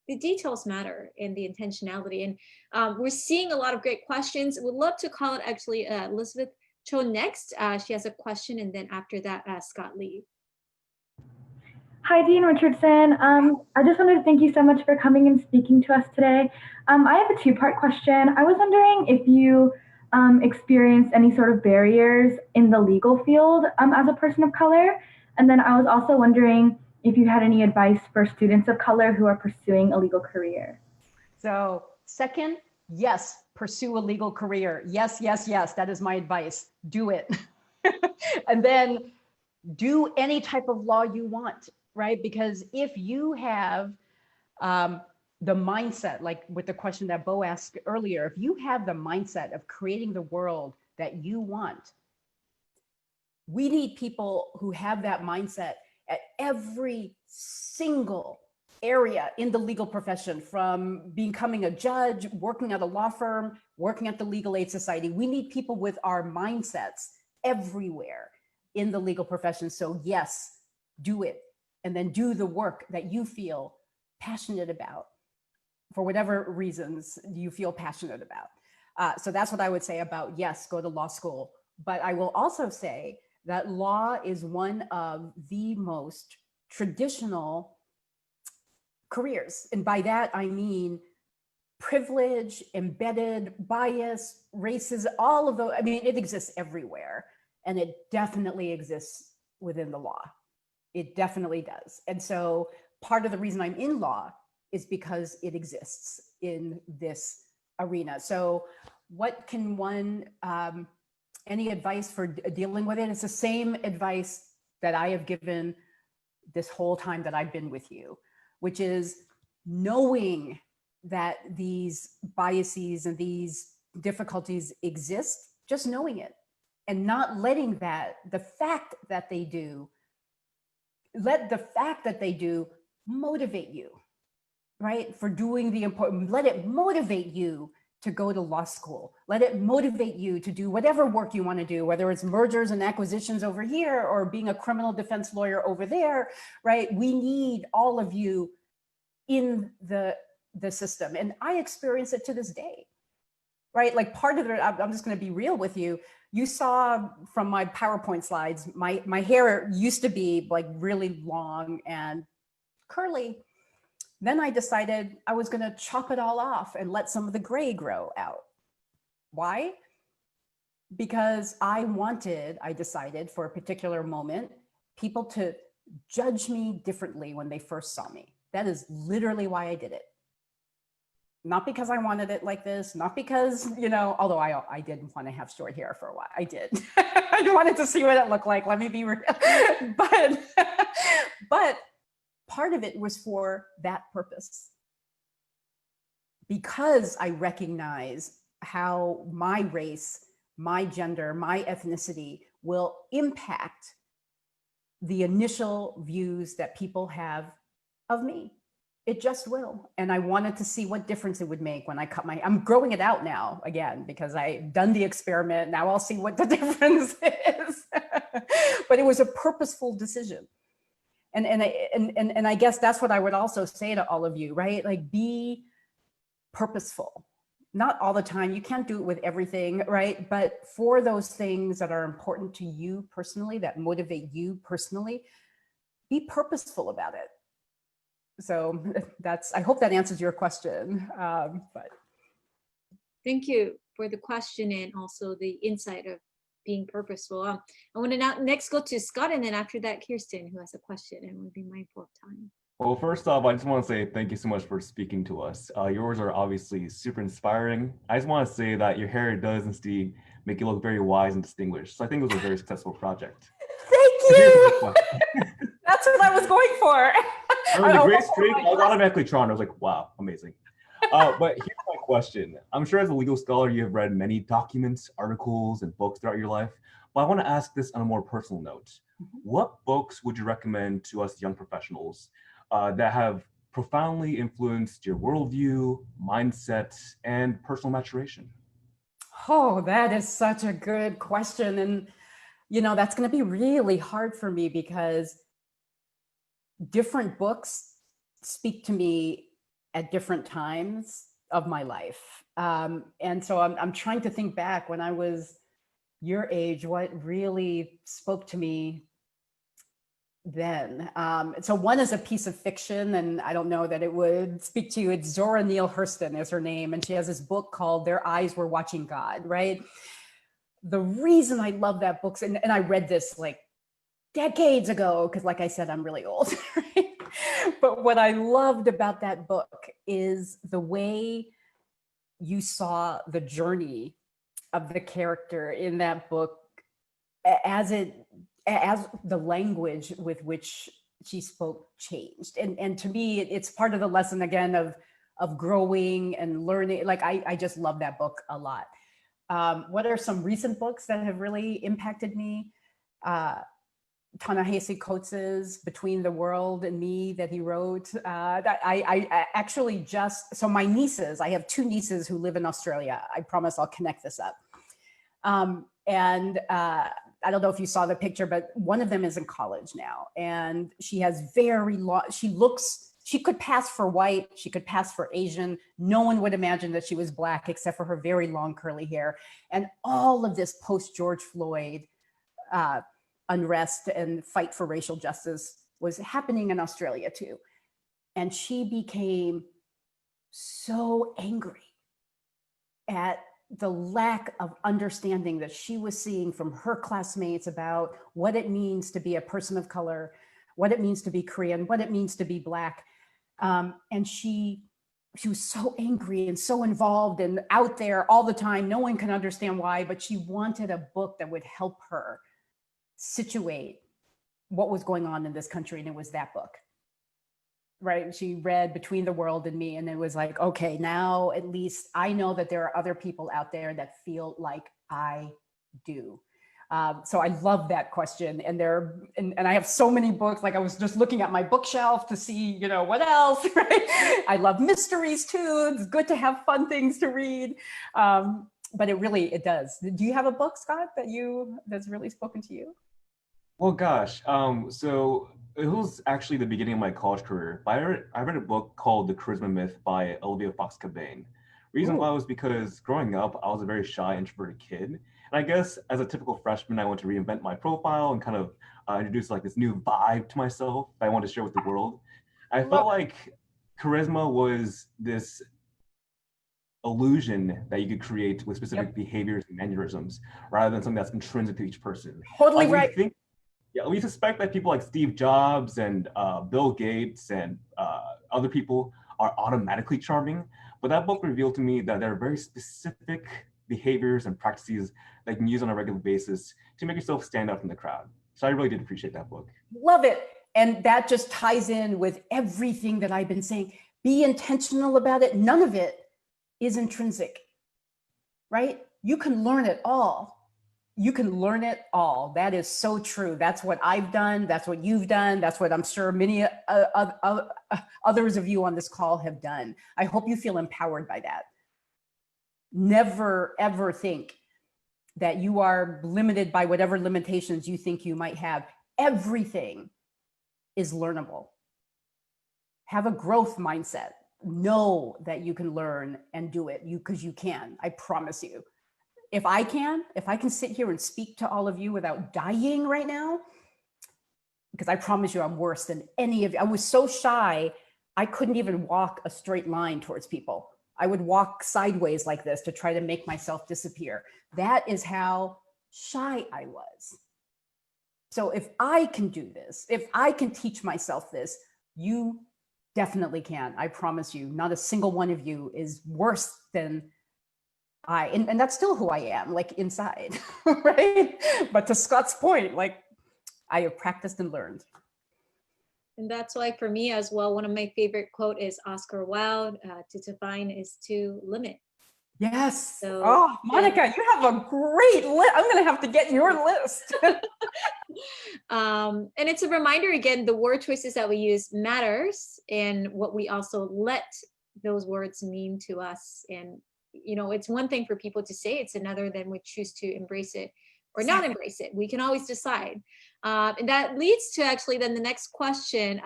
the details matter and the intentionality. And we're seeing a lot of great questions. We'd love to call it actually Elizabeth Cho next. She has a question, and then after that, Scott Lee. Hi, Dean Richardson. I just wanted to thank you so much for coming and speaking to us today. I have a two-part question. I was wondering if you experienced any sort of barriers in the legal field as a person of color. And then I was also wondering if you had any advice for students of color who are pursuing a legal career. So second, yes, pursue a legal career. Yes, yes, yes, that is my advice. Do it. And then do any type of law you want, right? Because if you have the mindset, like with the question that Bo asked earlier, if you have the mindset of creating the world that you want, we need people who have that mindset at every single area in the legal profession, from becoming a judge, working at a law firm, working at the Legal Aid Society. We need people with our mindsets everywhere in the legal profession. So yes, do it. And then do the work that you feel passionate about for whatever reasons you feel passionate about. So that's what I would say about, yes, go to law school. But I will also say that law is one of the most traditional careers. And by that, I mean privilege, embedded bias, racism, all of those. I mean, it exists everywhere. And it definitely exists within the law. It definitely does. And so part of the reason I'm in law is because it exists in this arena. So what can one, any advice for dealing with it? It's the same advice that I have given this whole time that I've been with you, which is knowing that these biases and these difficulties exist, just knowing it and not letting that, the fact that they do, let the fact that they do motivate you, right? For doing the important, let it motivate you to go to law school. Let it motivate you to do whatever work you want to do, whether it's mergers and acquisitions over here or being a criminal defense lawyer over there, right? We need all of you in the system. And I experience it to this day, right? Like part of it, I'm just going to be real with you. You saw from my PowerPoint slides, my hair used to be like really long and curly. Then I decided I was going to chop it all off and let some of the gray grow out. Why? Because I decided for a particular moment, people to judge me differently when they first saw me. That is literally why I did it. Not because I wanted it like this, not because, you know, although I did want to have short hair for a while. I did. I wanted to see what it looked like. Let me be real. But part of it was for that purpose. Because I recognize how my race, my gender, my ethnicity will impact the initial views that people have of me. It just will. And I wanted to see what difference it would make when I cut I'm growing it out now again, because I've done the experiment. Now I'll see what the difference is. But it was a purposeful decision. And I guess that's what I would also say to all of you, right? Like, be purposeful. Not all the time. You can't do it with everything, right? But for those things that are important to you personally, that motivate you personally, be purposeful about it. So I hope that answers your question. But thank you for the question and also the insight of being purposeful. I want to now next go to Scott, and then after that, Kirsten, who has a question, and we'll be mindful of time. Well, first off, I just want to say thank you so much for speaking to us. Your words are obviously super inspiring. I just want to say that your hair does indeed make you look very wise and distinguished. So I think it was a very successful project. Thank you. That's what I was going for. The gray streak, I was automatically drawn. I was like, wow, amazing. But here's my question. I'm sure as a legal scholar, you have read many documents, articles, and books throughout your life. But I want to ask this on a more personal note. What books would you recommend to us young professionals that have profoundly influenced your worldview, mindset, and personal maturation? Oh, that is such a good question. And, you know, that's going to be really hard for me because different books speak to me at different times of my life. And so I'm trying to think back when I was your age, what really spoke to me then. So one is a piece of fiction, and I don't know that it would speak to you. It's Zora Neale Hurston is her name, and she has this book called Their Eyes Were Watching God, right? The reason I love that book, and I read this like decades ago, because like I said, I'm really old. Right? But what I loved about that book is the way you saw the journey of the character in that book as the language with which she spoke changed. And to me, it's part of the lesson again of growing and learning. Like I just love that book a lot. What are some recent books that have really impacted me? Ta-Nehisi Coates's Between the World and Me that he wrote. That I actually just, so my nieces, I have two nieces who live in Australia. I promise I'll connect this up. I don't know if you saw the picture, but one of them is in college now, and she has very long, she could pass for white, she could pass for Asian. No one would imagine that she was Black except for her very long curly hair. And all of this post-George Floyd unrest and fight for racial justice was happening in Australia too. And she became so angry at the lack of understanding that she was seeing from her classmates about what it means to be a person of color, what it means to be Korean, what it means to be Black. And she was so angry and so involved and out there all the time. No one can understand why, but she wanted a book that would help her situate what was going on in this country. And it was that book. Right? She read Between the World and Me, and it was like, okay, now at least I know that there are other people out there that feel like I do. So I love that question. And I have so many books. Like I was just looking at my bookshelf to see, what else, right? I love mysteries too. It's good to have fun things to read. But it does. Do you have a book, Scott, that's really spoken to you? Well, gosh, so it was actually the beginning of my college career. I read a book called The Charisma Myth by Olivia Fox-Cabane. Reason why was because growing up, I was a very shy, introverted kid. And I guess as a typical freshman, I wanted to reinvent my profile and kind of introduce like this new vibe to myself that I wanted to share with the world. I felt like charisma was this illusion that you could create with specific behaviors and mannerisms rather than something that's intrinsic to each person. Totally like, right. We suspect that people like Steve Jobs and Bill Gates and other people are automatically charming, but that book revealed to me that there are very specific behaviors and practices that you can use on a regular basis to make yourself stand out from the crowd. So I really did appreciate that book. Love it. And that just ties in with everything that I've been saying. Be intentional about it. None of it is intrinsic, right? You can learn it all. You can learn it all. That is so true. That's what I've done. That's what you've done. That's what I'm sure many others of you on this call have done. I hope you feel empowered by that. Never, ever think that you are limited by whatever limitations you think you might have. Everything is learnable. Have a growth mindset. Know that you can learn and do it because you can. I promise you. If I can sit here and speak to all of you without dying right now, because I promise you I'm worse than any of you. I was so shy, I couldn't even walk a straight line towards people. I would walk sideways like this to try to make myself disappear. That is how shy I was. So if I can do this, if I can teach myself this, you definitely can. I promise you, not a single one of you is worse than and that's still who I am, like inside, right? But to Scott's point, like I have practiced and learned. And that's why for me as well, one of my favorite quote is Oscar Wilde, to define is to limit. Yes. So, oh, Monica, you have a great list. I'm going to have to get your list. And it's a reminder again, the word choices that we use matters and what we also let those words mean to us. And it's one thing for people to say, it's another than we choose to embrace it or not embrace it. We can always decide. And that leads to actually then the next question.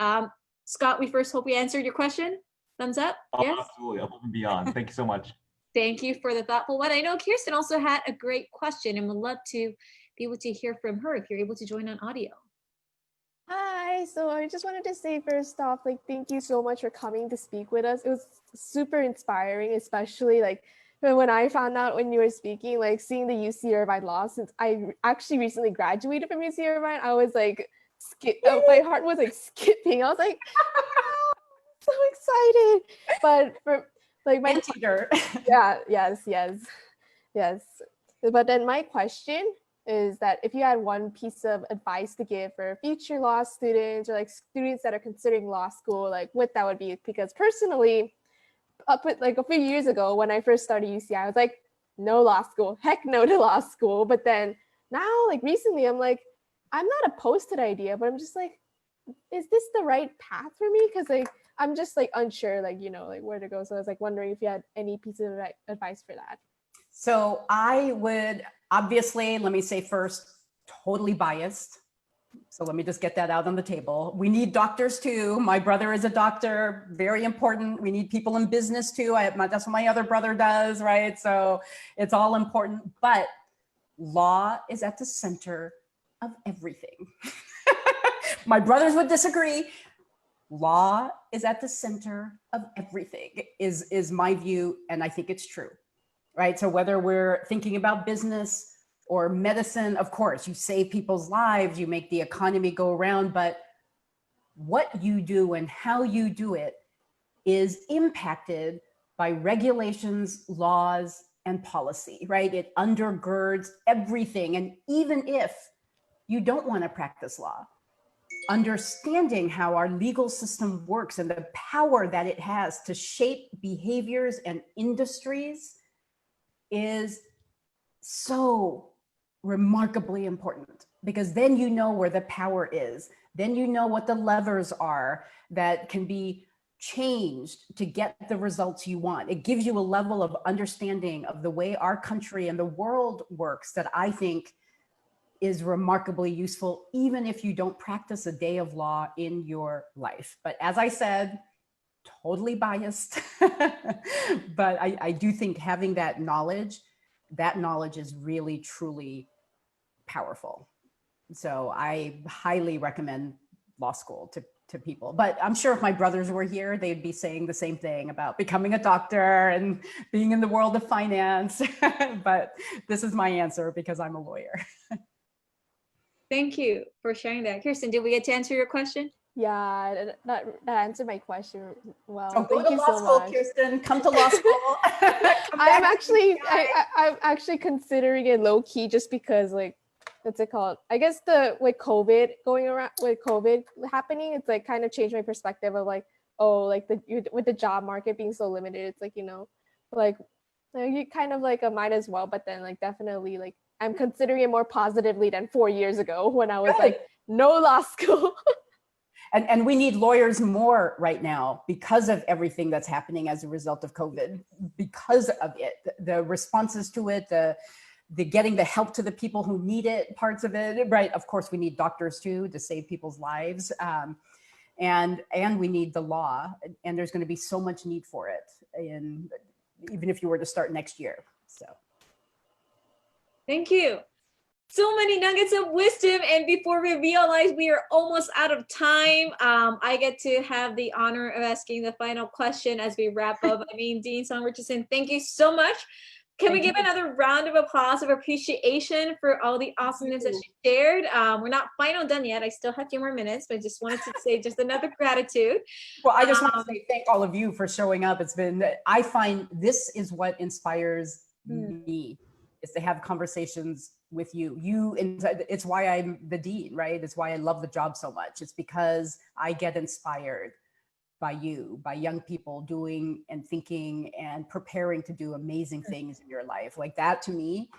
Scott, we first hope we answered your question. Thumbs up? Yes? Absolutely, above and beyond. Thank you so much. Thank you for the thoughtful one. I know Kirsten also had a great question and would love to be able to hear from her if you're able to join on audio. Hi, so I just wanted to say first off, thank you so much for coming to speak with us. It was super inspiring, especially But when I found out when you were speaking, like seeing the UC Irvine Law, since I actually recently graduated from UC Irvine, I was like, my heart was like skipping. I was like, so excited. But for like my Anteater. yes. But then my question is that if you had one piece of advice to give for future law students or like students that are considering law school, like what that would be? Because personally, up at, like a few years ago when I first started UCI, I was like, no law school, heck no to law school. But then now, like recently, I'm like, I'm not opposed to the idea, but I'm just like, is this the right path for me? Because like I'm just like unsure, like like where to go. So I was like wondering if you had any piece of advice for that. So I would obviously, let me say first, totally biased. So let me just get that out on the table. We need doctors too. My brother is a doctor, very important. We need people in business too. That's what my other brother does, right? So it's all important, but law is at the center of everything. My brothers would disagree. Law is at the center of everything is my view, and I think it's true, right? So whether we're thinking about business or medicine, of course, you save people's lives, you make the economy go around, but what you do and how you do it is impacted by regulations, laws, and policy, right? It undergirds everything. And even if you don't want to practice law, understanding how our legal system works and the power that it has to shape behaviors and industries is so remarkably important, because then you know where the power is. Then you know what the levers are that can be changed to get the results you want. It gives you a level of understanding of the way our country and the world works that I think is remarkably useful, even if you don't practice a day of law in your life. But as I said, totally biased, but I do think having that knowledge is really, truly powerful. So I highly recommend law school to people. But I'm sure if my brothers were here, they'd be saying the same thing about becoming a doctor and being in the world of finance. But this is my answer because I'm a lawyer. Thank you for sharing that. Kirsten, did we get to answer your question? Yeah, that answered my question well. So go Thank to you law so school, much. Kirsten. Come to law school. I'm actually considering it low key just because like what's it called? I guess with COVID happening, it's like kind of changed my perspective of like, oh, like with the job market being so limited, it's like like you kind of like might as well. But then like definitely like I'm considering it more positively than 4 years ago when I was like no law school. And we need lawyers more right now because of everything that's happening as a result of COVID, because of it, the responses to it, the getting the help to the people who need it, parts of it, right? Of course, we need doctors too to save people's lives. And we need the law, and there's going to be so much need for it, even if you were to start next year. So. Thank you. So many nuggets of wisdom, and before we realize we are almost out of time, I get to have the honor of asking the final question as we wrap up. I mean, Dean Song Richardson, thank you so much. Can we give another round of applause of appreciation for all the awesomeness that she shared? We're not final done yet. I still have a few more minutes, but I just wanted to say just another gratitude. Well, I just want to say thank all of you for showing up. I find this is what inspires me, is to have conversations with you. It's why I'm the dean, right? It's why I love the job so much. It's because I get inspired by you, by young people doing and thinking and preparing to do amazing things in your life. Like that to me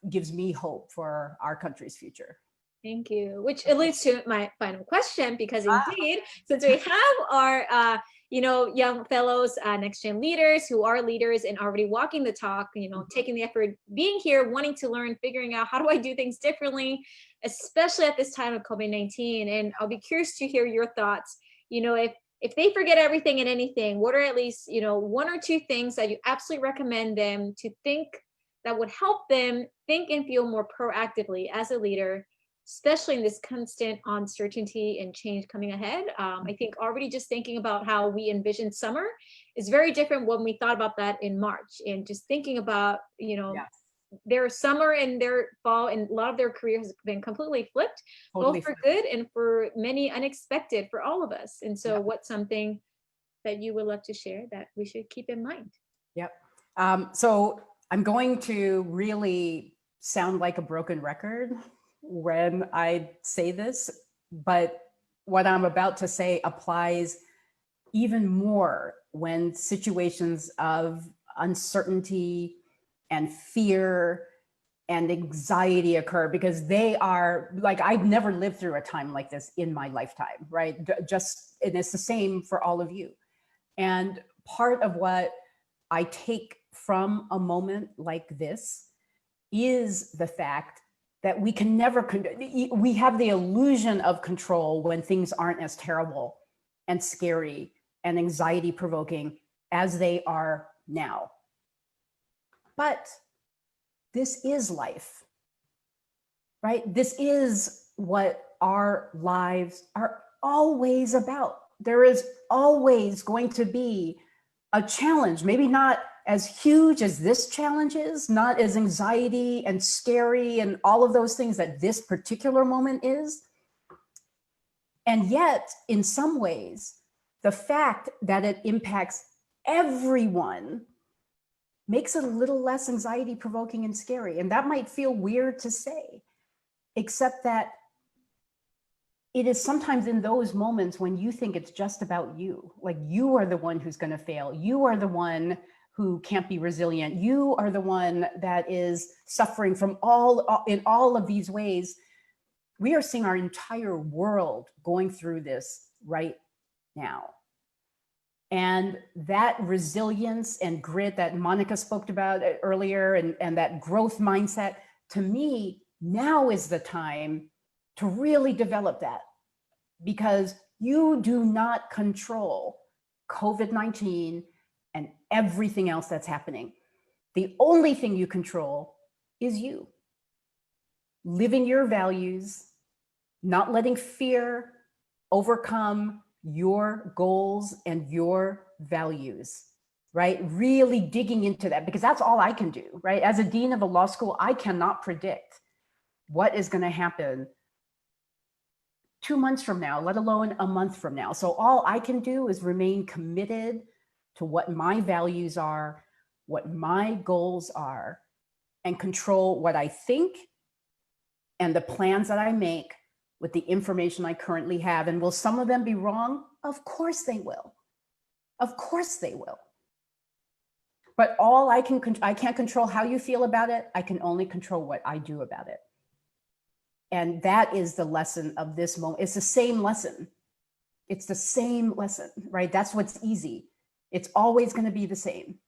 gives me hope for our country's future. Thank you, which alludes to my final question, because indeed, since we have our young fellows, next gen leaders who are leaders and already walking the talk, taking the effort, being here, wanting to learn, figuring out how do I do things differently, especially at this time of COVID-19. And I'll be curious to hear your thoughts. If they forget everything and anything, what are at least, one or two things that you absolutely recommend them to think that would help them think and feel more proactively as a leader especially in this constant uncertainty and change coming ahead. I think already just thinking about how we envision summer is very different when we thought about that in March, and just thinking about, Yes, their summer and their fall, and a lot of their career has been completely flipped, totally. both for good and for many unexpected for all of us. And so Yeah. what's something that you would love to share that we should keep in mind? Yep. So I'm going to really sound like a broken record when I say this, but what I'm about to say applies even more when situations of uncertainty and fear and anxiety occur, because they are like, I've never lived through a time like this in my lifetime, right? And it's the same for all of you. And part of what I take from a moment like this is the fact that we can never, we have the illusion of control when things aren't as terrible and scary and anxiety provoking as they are now. But this is life, right? This is what our lives are always about. There is always going to be a challenge, maybe not as huge as this challenge is, not as anxiety and scary and all of those things that this particular moment is. And yet, in some ways, the fact that it impacts everyone makes it a little less anxiety provoking and scary. And that might feel weird to say, except that it is sometimes in those moments when you think it's just about you, like you are the one who's going to fail. You are the one who can't be resilient. You are the one that is suffering from in all of these ways. We are seeing our entire world going through this right now. And that resilience and grit that Monica spoke about earlier, and that growth mindset, to me, now is the time to really develop that, because you do not control COVID-19 and everything else that's happening. The only thing you control is you. Living your values, not letting fear overcome your goals and your values, right? Really digging into that, because that's all I can do, right? As a dean of a law school, I cannot predict what is going to happen 2 months from now, let alone a month from now. So all I can do is remain committed to what my values are, what my goals are, and control what I think and the plans that I make with the information I currently have. And will some of them be wrong? Of course they will. Of course they will. But I can't control how you feel about it. I can only control what I do about it. And that is the lesson of this moment. It's the same lesson. It's the same lesson, right? That's what's easy. It's always going to be the same,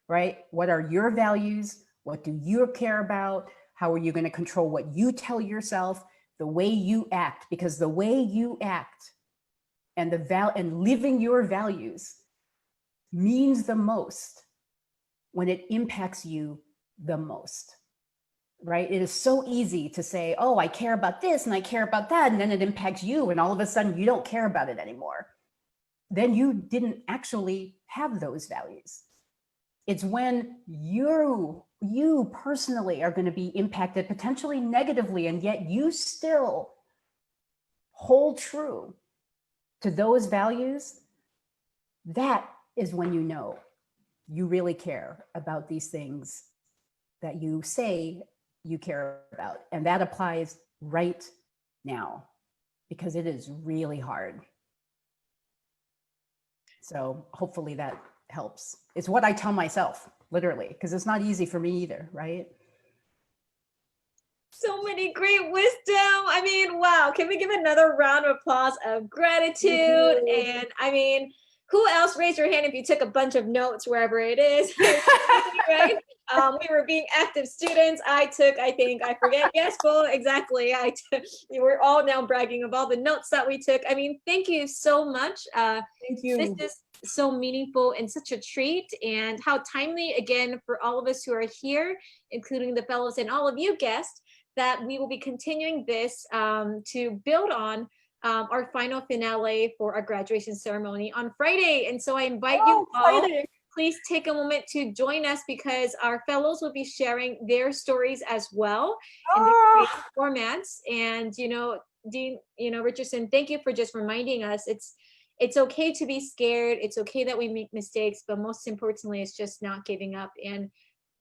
right? What are your values? What do you care about? How are you going to control what you tell yourself? The way you act, because the way you act and and living your values means the most when it impacts you the most, right? It is so easy to say, oh, I care about this and I care about that, and then it impacts you, and all of a sudden you don't care about it anymore. Then you didn't actually have those values. It's when you personally are going to be impacted potentially negatively, and yet you still hold true to those values. That is when you know you really care about these things that you say you care about. And that applies right now, because it is really hard. So hopefully that helps. It's what I tell myself, literally, because it's not easy for me either, right? So many great wisdom. I mean, wow. Can we give another round of applause of gratitude? And I mean, who else raised your hand if you took a bunch of notes wherever it is? Right? We were being active students. I forget. Yes, well, exactly. We're all now bragging of all the notes that we took. I mean, thank you so much. Thank you. This is so meaningful and such a treat, and how timely, again, for all of us who are here, including the fellows and all of you guests, that we will be continuing this to build on our final finale for our graduation ceremony on Friday. And so I invite you all, please take a moment to join us, because our fellows will be sharing their stories as well in their creative formats. And, Dean, Richardson, thank you for just reminding us it's okay to be scared. It's okay that we make mistakes, but most importantly, it's just not giving up and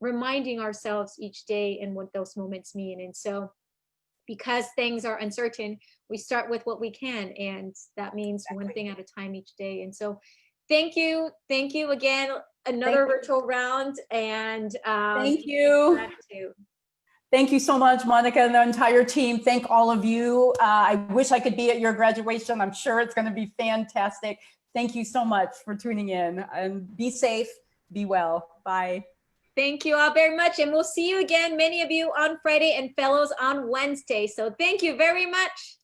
reminding ourselves each day and what those moments mean. And so, because things are uncertain, we start with what we can, and that means one thing at a time each day. And so thank you again, another virtual round, and thank you. Gratitude. Thank you so much, Monica, and the entire team. Thank all of you. I wish I could be at your graduation. I'm sure it's going to be fantastic. Thank you so much for tuning in, and be safe, be well. Bye. Thank you all very much, and we'll see you again, many of you, on Friday, and fellows on Wednesday. So thank you very much.